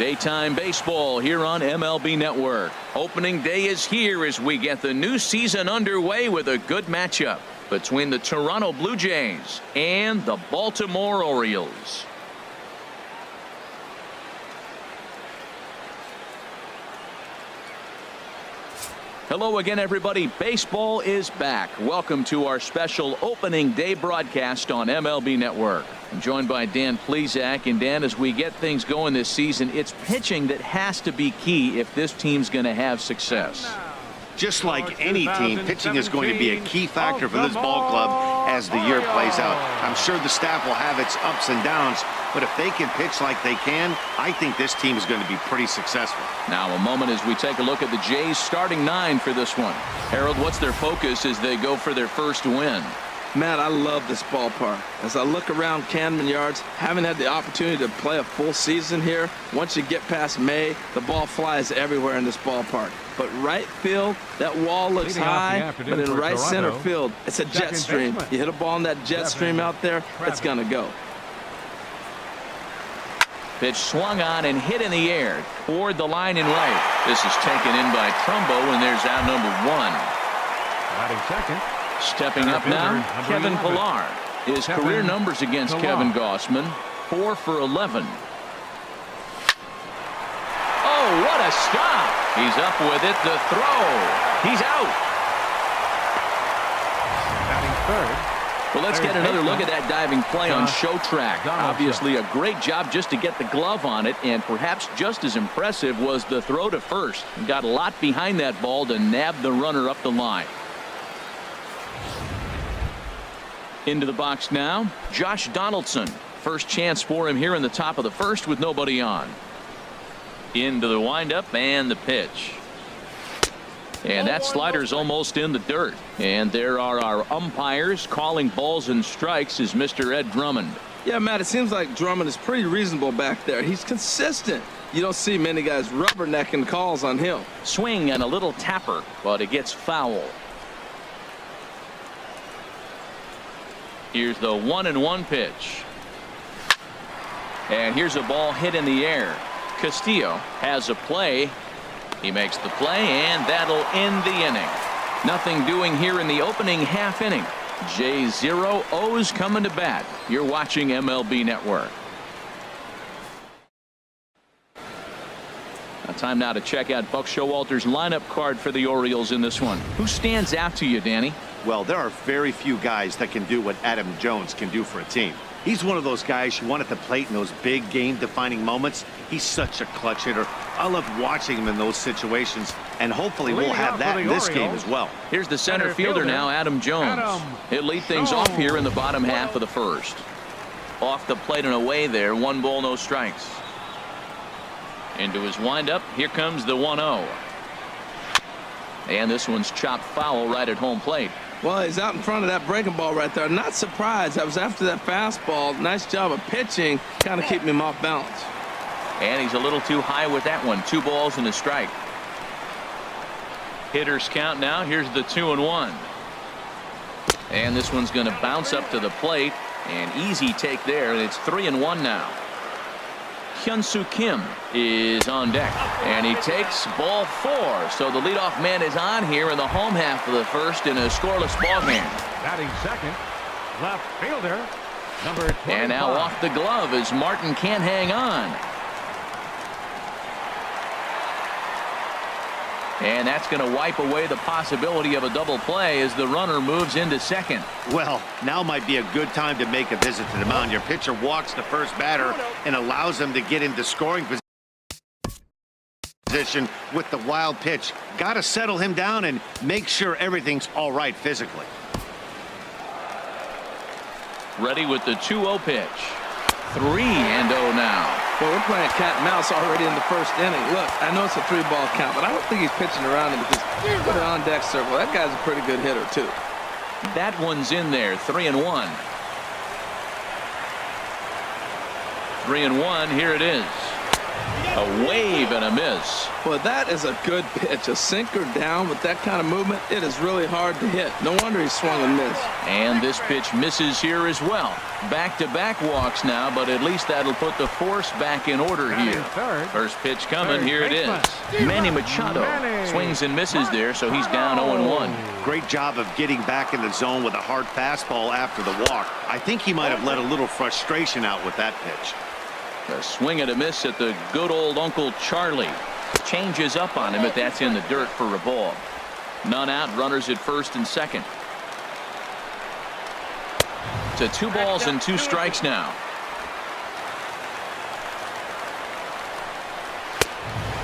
Daytime baseball here on MLB Network. Opening day is here as we get the new season underway with a good matchup between the Toronto Blue Jays and the Baltimore Orioles. Hello again, everybody. Baseball is back. Welcome to our special opening day broadcast on MLB Network. I'm joined by Dan Plesac. And Dan, as we get things going this season, it's pitching that has to be key if this team's going to have success. Just like any team, pitching is going to be a key factor for this ball club as the year plays out. I'm sure the staff will have its ups and downs, but if they can pitch like they can, I think this team is going to be pretty successful. Now a moment as we take a look at the Jays starting 9 for this one. Harold, what's their focus as they go for their first win? Man, I love this ballpark. As I look around Camden Yards, having had the opportunity to play a full season here, once you get past May, the ball flies everywhere in this ballpark. But right field, that wall looks high, but in right center field, it's a jet stream. You hit a ball in that jet stream out there, it's going to go. Pitch swung on and hit in the air toward the line in right. This is taken in by Trumbo, and there's out number 1. Batting second. Stepping up now, Kevin Pillar. His career numbers against Kevin Gausman, 4 for 11. Oh, what a stop! He's up with it. The throw. He's out. Batting third. Well, let's get another look at that diving play on show track. Obviously a great job just to get the glove on it, and perhaps just as impressive was the throw to first. Got a lot behind that ball to nab the runner up the line. Into the box now, Josh Donaldson. First chance for him here in the top of the first with nobody on. Into the windup and the pitch. And that slider's almost in the dirt. And there are our umpires calling balls and strikes is Mr. Ed Drummond. Yeah, Matt, it seems like Drummond is pretty reasonable back there. He's consistent. You don't see many guys rubbernecking calls on him. Swing and a little tapper, but it gets foul. Here's the 1-1 pitch. And here's a ball hit in the air. Castillo has a play. He makes the play, and that'll end the inning. Nothing doing here in the opening half inning. Jays 0, O's coming to bat. You're watching MLB Network. Time now to check out Buck Showalter's lineup card for the Orioles in this one. Who stands out to you, Danny? Well, there are very few guys that can do what Adam Jones can do for a team. He's one of those guys you want at the plate in those big game-defining moments. He's such a clutch hitter. I love watching him in those situations, and hopefully we'll have that in this game as well. Here's the center fielder now, Adam Jones. He'll lead things off here in the bottom half of the first. Off the plate and away there, 1 ball, no strikes. Into his windup, here comes the 1-0. And this one's chopped foul right at home plate. Well, he's out in front of that breaking ball right there. Not surprised. I was after that fastball. Nice job of pitching, kind of keeping him off balance. And he's a little too high with that one. 2 balls and a strike. Hitters count now. Here's the 2-1. And this one's going to bounce up to the plate. An easy take there, and it's 3-1 now. Hyun-Soo Kim is on deck, and he takes ball 4. So the leadoff man is on here in the home half of the first in a scoreless ball game. Batting second, left fielder, number 25. And now off the glove as Martin can't hang on. And that's going to wipe away the possibility of a double play as the runner moves into second. Well, now might be a good time to make a visit to the mound. Your pitcher walks the first batter and allows him to get into scoring position with the wild pitch. Got to settle him down and make sure everything's all right physically. Ready with the 2-0 pitch. 3-0 now. Well, we're playing cat and mouse already in the first inning. Look, I know it's a 3-ball count, but I don't think he's pitching around him because put it on deck circle. That guy's a pretty good hitter, too. That one's in there. 3-1. 3-1. Here it is. A wave and a miss. Well, that is a good pitch. A sinker down with that kind of movement, it is really hard to hit. No wonder he swung and missed. And this pitch misses here as well. Back-to-back walks now, but at least that'll put the force back in order here. First pitch coming. Here it is. Manny Machado swings and misses there, so he's down 0-1. Great job of getting back in the zone with a hard fastball after the walk. I think he might have let a little frustration out with that pitch. A swing and a miss at the good old Uncle Charlie. Changes up on him, but that's in the dirt for a ball. None out, runners at first and second. To 2 balls and 2 strikes now.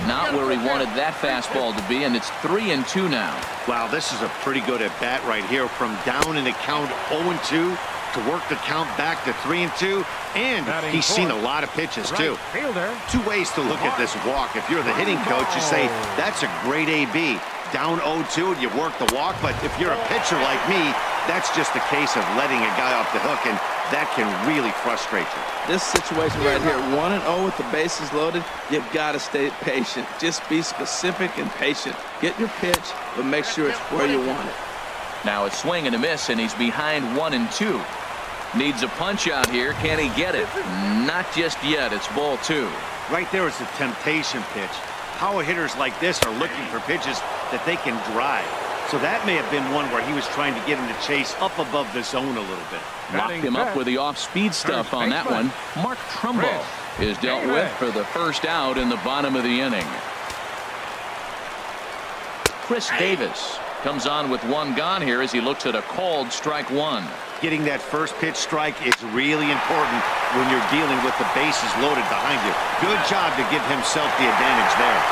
Not where he wanted that fastball to be, and it's 3-2 now. Wow, this is a pretty good at bat right here. From down in the count 0-2 to work the count back to 3-2, and he's seen a lot of pitches too. Two ways to look at this walk. If you're the hitting coach, you say that's a great AB. Down 0-2 and you work the walk, but if you're a pitcher like me, that's just a case of letting a guy off the hook, and that can really frustrate you. This situation right here, 1-0 with the bases loaded, you've got to stay patient. Just be specific and patient. Get your pitch, but make sure it's where you want it. Now a swing and a miss, and he's behind 1-2. Needs a punch out here. Can he get it? Not just yet. It's ball 2. Right there is a temptation pitch. Power hitters like this are looking for pitches that they can drive. So that may have been one where he was trying to get him to chase up above the zone a little bit. Locked him up with the off-speed stuff on that one. Mark Trumbo is dealt with for the first out in the bottom of the inning. Chris Davis comes on with 1 gone here as he looks at a called strike 1. Getting that first pitch strike is really important when you're dealing with the bases loaded behind you. Good job to give himself the advantage there.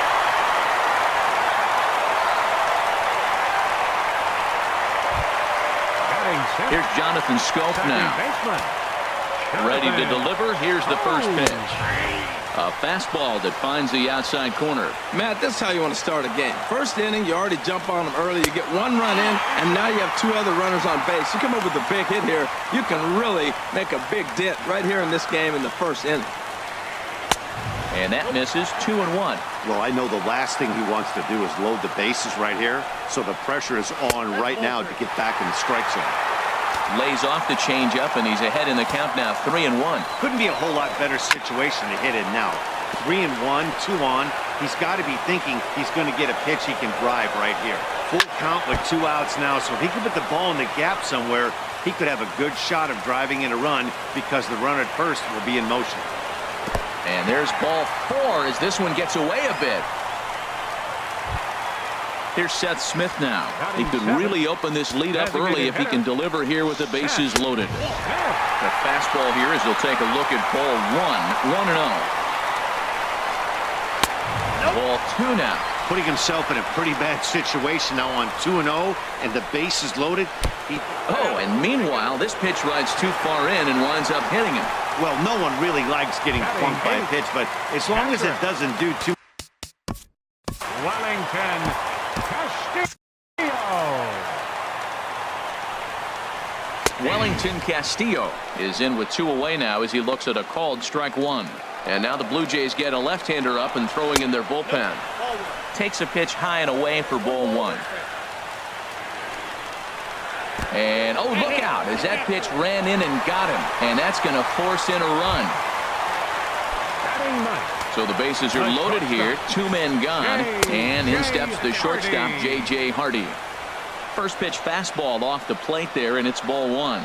Here's Jonathan Scope now. Ready to deliver. Here's the first pitch. A fastball that finds the outside corner. Matt, this is how you want to start a game. First inning, you already jump on them early. You get 1 run in, and now you have 2 other runners on base. You come up with a big hit here, you can really make a big dent right here in this game in the first inning. And that misses. 2-1. Well, I know the last thing he wants to do is load the bases right here, so the pressure is on right now to get back in the strike zone. Lays off the changeup, and he's ahead in the count now. 3-1. Couldn't be a whole lot better situation to hit it now. 3-1, 2 on. He's got to be thinking he's going to get a pitch he can drive right here. Full count with 2 outs now, so if he could put the ball in the gap somewhere, he could have a good shot of driving in a run because the runner at first will be in motion. And there's ball 4 as this one gets away a bit. Here's Seth Smith now. He could really open this lead up early if he can deliver here with the bases loaded. The fastball here as he'll take a look at ball 1. 1-0. Ball 2 now. Putting himself in a pretty bad situation now on 2-0 and the bases loaded. Oh, and meanwhile, this pitch rides too far in and winds up hitting him. Well, no one really likes getting plunked by a pitch, but as long as it doesn't do too. Wellington Castillo is in with 2 away now as he looks at a called strike 1. And now the Blue Jays get a left-hander up and throwing in their bullpen. Takes a pitch high and away for ball 1. And oh, look out as that pitch ran in and got him, and that's going to force in a run. So the bases are loaded here. 2 men gone, and in steps the shortstop J.J. Hardy. First pitch fastball off the plate there, and it's ball 1.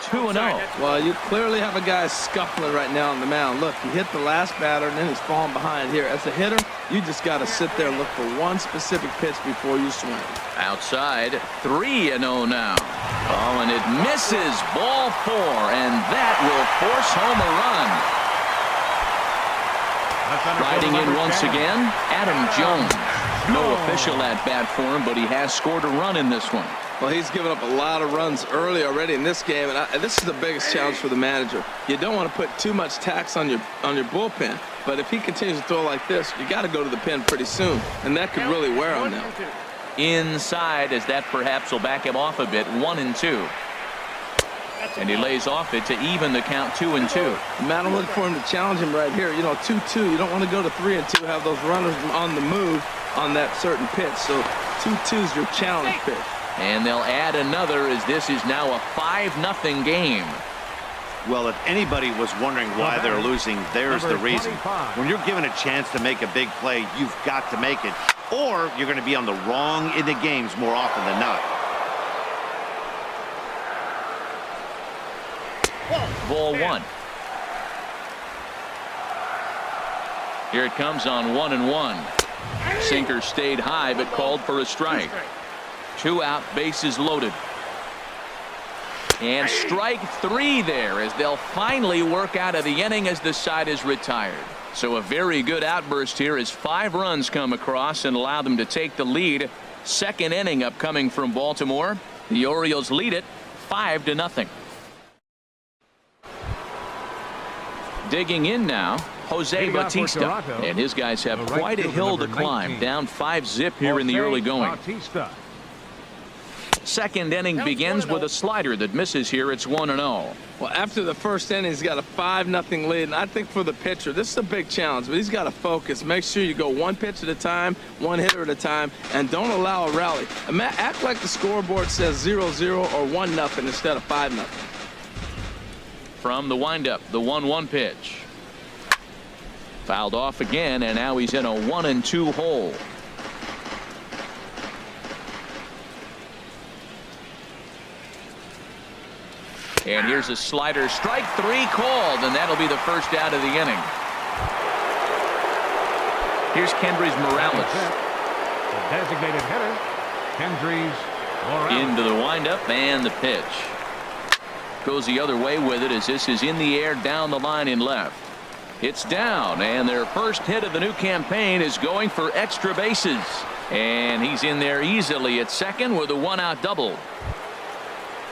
2-0. Well, you clearly have a guy scuffling right now on the mound. Look, he hit the last batter, and then he's falling behind here. As a hitter, you just got to sit there and look for one specific pitch before you swing. Outside, 3-0 now. Oh, and it misses. Ball 4, and that will force home a run. Riding in once again, Adam Jones. No official at bat for him, but he has scored a run in this one. Well, he's given up a lot of runs early already in this game, and this is the biggest challenge for the manager. You don't want to put too much tax on your bullpen, but if he continues to throw like this, you got to go to the pen pretty soon, and that could really wear him now. Inside, as that perhaps will back him off a bit. 1-2. and he lays off it to even the count 2-2. Man, I'm looking for him to challenge him right here. You know, 2-2. You don't want to go to 3-2, have those runners on the move on that certain pitch. So 2-2 is your challenge pitch. And they'll add another as this is now a 5-0 game. Well, if anybody was wondering why they're losing, there's the reason. When you're given a chance to make a big play, you've got to make it, or you're going to be on the wrong end of games more often than not. Ball 1. Here it comes on 1-1. Sinker stayed high but called for a strike. 2 out, bases loaded. And strike 3 there as they'll finally work out of the inning as the side is retired. So a very good outburst here as 5 runs come across and allow them to take the lead. Second inning upcoming from Baltimore. The Orioles lead it 5-0. Digging in now, Jose Bautista, and his guys have quite a hill to climb. Down 5-0 here in the early going. Second inning begins with a slider that misses here. It's 1-0. Well, after the first inning, he's got a 5-0 lead. And I think for the pitcher, this is a big challenge, but he's got to focus. Make sure you go 1 pitch at a time, 1 hitter at a time, and don't allow a rally. Act like the scoreboard says 0-0 or 1-0 instead of 5-0. From the windup, the 1-1 pitch. Fouled off again, and now he's in a 1-2 hole. And here's a slider. Strike 3 called, and that'll be the first out of the inning. Here's Kendrys Morales. The designated hitter, Kendrys Morales. Into the windup and the pitch. Goes the other way with it as this is in the air down the line in left. It's down, and their first hit of the new campaign is going for extra bases. And he's in there easily at second with a 1-out double.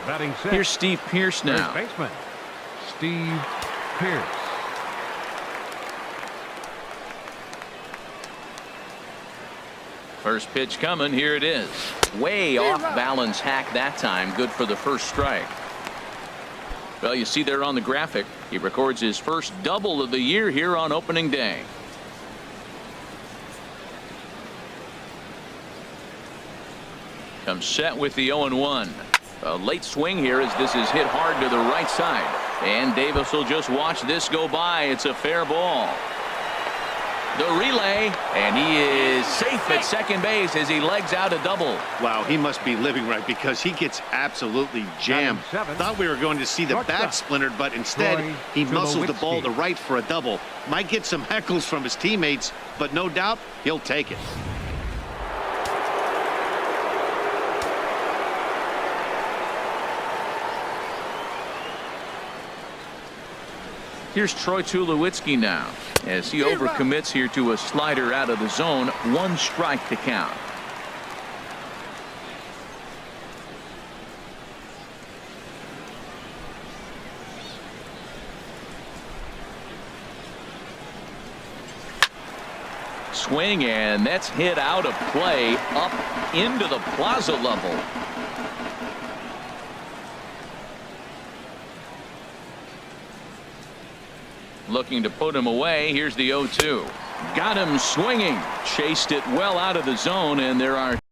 Batting sixth. Here's Steve Pearce now. First baseman, Steve Pearce. First pitch coming. Here it is. Way off balance hack that time. Good for the first strike. Well, you see there on the graphic, he records his first double of the year here on opening day. Comes set with the 0-1. A late swing here as this is hit hard to the right side. And Davis will just watch this go by. It's a fair ball. The relay, and he is safe at second base as he legs out a double. Wow, he must be living right because he gets absolutely jammed. Thought we were going to see the bat splintered, but instead he muscles the ball to right for a double. Might get some heckles from his teammates, but no doubt he'll take it. Here's Troy Tulowitzki now as he overcommits here to a slider out of the zone. 1 strike to count. Swing, and that's hit out of play up into the plaza level. Looking to put him away. Here's the 0-2. Got him swinging. Chased it well out of the zone, and there are